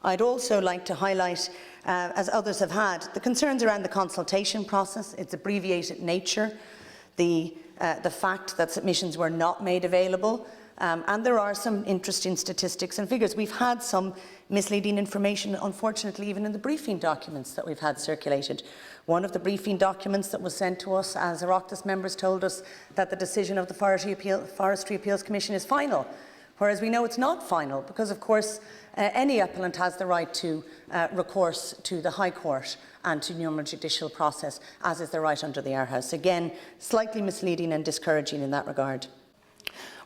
I'd also like to highlight, as others have had, the concerns around the consultation process, its abbreviated nature, the fact that submissions were not made available, and there are some interesting statistics and figures. We've had some misleading information, unfortunately, even in the briefing documents that we've had circulated. One of the briefing documents that was sent to us as Oireachtas members told us that the decision of the Forestry Appeals Commission is final, whereas we know it's not final because, of course, any appellant has the right to recourse to the High Court and to normal judicial process, as is the right under the Our House. Again, slightly misleading and discouraging in that regard.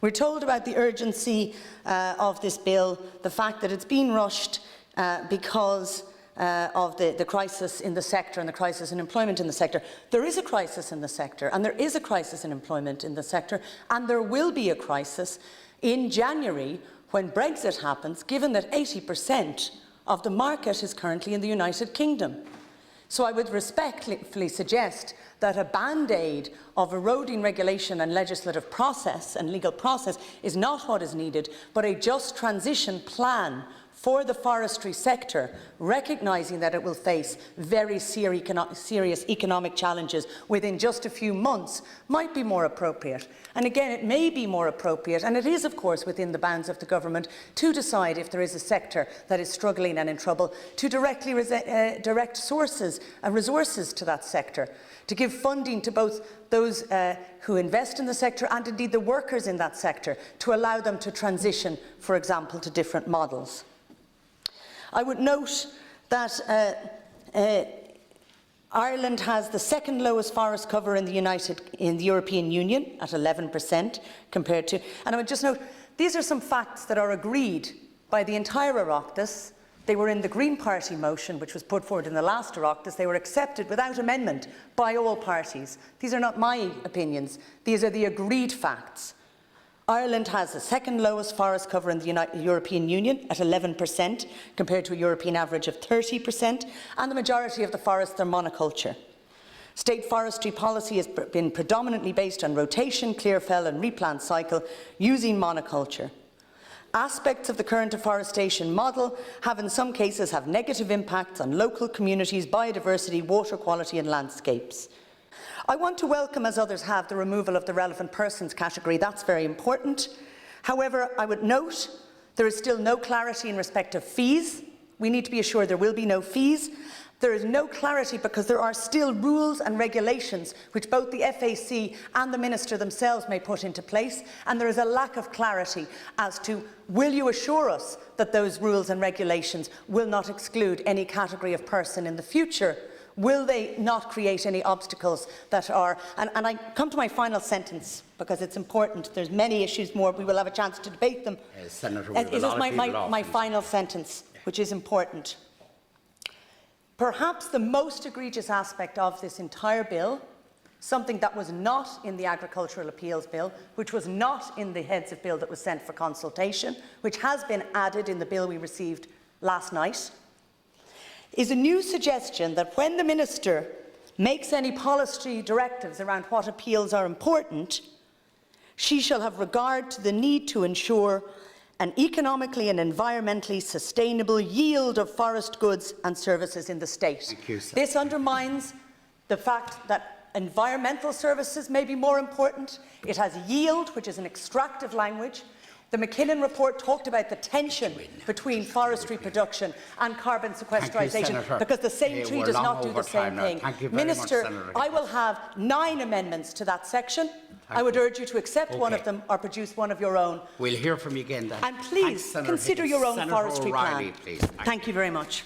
We're told about the urgency of this bill, the fact that it's been rushed because of the crisis in the sector and the crisis in employment in the sector. There is a crisis in the sector, and there is a crisis in employment in the sector, and there will be a crisis in January when Brexit happens, given that 80% of the market is currently in the United Kingdom. So I would respectfully suggest that a band-aid of eroding regulation and legislative process and legal process is not what is needed, but a just transition plan for the forestry sector, recognising that it will face very serious economic challenges within just a few months, might be more appropriate. And again, it may be more appropriate, and it is of course within the bounds of the government, to decide if there is a sector that is struggling and in trouble, to directly direct sources and resources to that sector, to give funding to both those who invest in the sector and indeed the workers in that sector, to allow them to transition, for example, to different models. I would note that Ireland has the second lowest forest cover in the European Union at 11% compared to, and I would just note, these are some facts that are agreed by the entire Oireachtas. They were in the Green Party motion, which was put forward in the last Oireachtas. They were accepted without amendment by all parties. These are not my opinions. These are the agreed facts. Ireland has the second lowest forest cover in the European Union at 11% compared to a European average of 30%, and the majority of the forests are monoculture. State forestry policy has been predominantly based on rotation, clear fell and replant cycle using monoculture. Aspects of the current afforestation model have in some cases had negative impacts on local communities, biodiversity, water quality and landscapes. I want to welcome, as others have, the removal of the relevant persons category. That's very important. However, I would note there is still no clarity in respect of fees. We need to be assured there will be no fees. There is no clarity because there are still rules and regulations which both the FAC and the Minister themselves may put into place, and there is a lack of clarity as to, will you assure us that those rules and regulations will not exclude any category of person in the future? Will they not create any obstacles that are, and I come to my final sentence because it's important. There's many issues more. We will have a chance to debate them. Senator, it is my final sentence, which is important. Perhaps the most egregious aspect of this entire bill, something that was not in the Agricultural Appeals Bill, which was not in the Heads of Bill that was sent for consultation, which has been added in the bill we received last night, is a new suggestion that when the Minister makes any policy directives around what appeals are important, she shall have regard to the need to ensure an economically and environmentally sustainable yield of forest goods and services in the state. Thank you, sir. This undermines the fact that environmental services may be more important. It has yield, which is an extractive language. The McKinnon report talked about the tension between forestry production and carbon sequestration because the same tree does not do the same thing. Minister, I will have 9 amendments to that section. I would urge you to accept one of them or produce one of your own. We'll hear from you again then. And please consider your own forestry plan. Please. Thank you very much.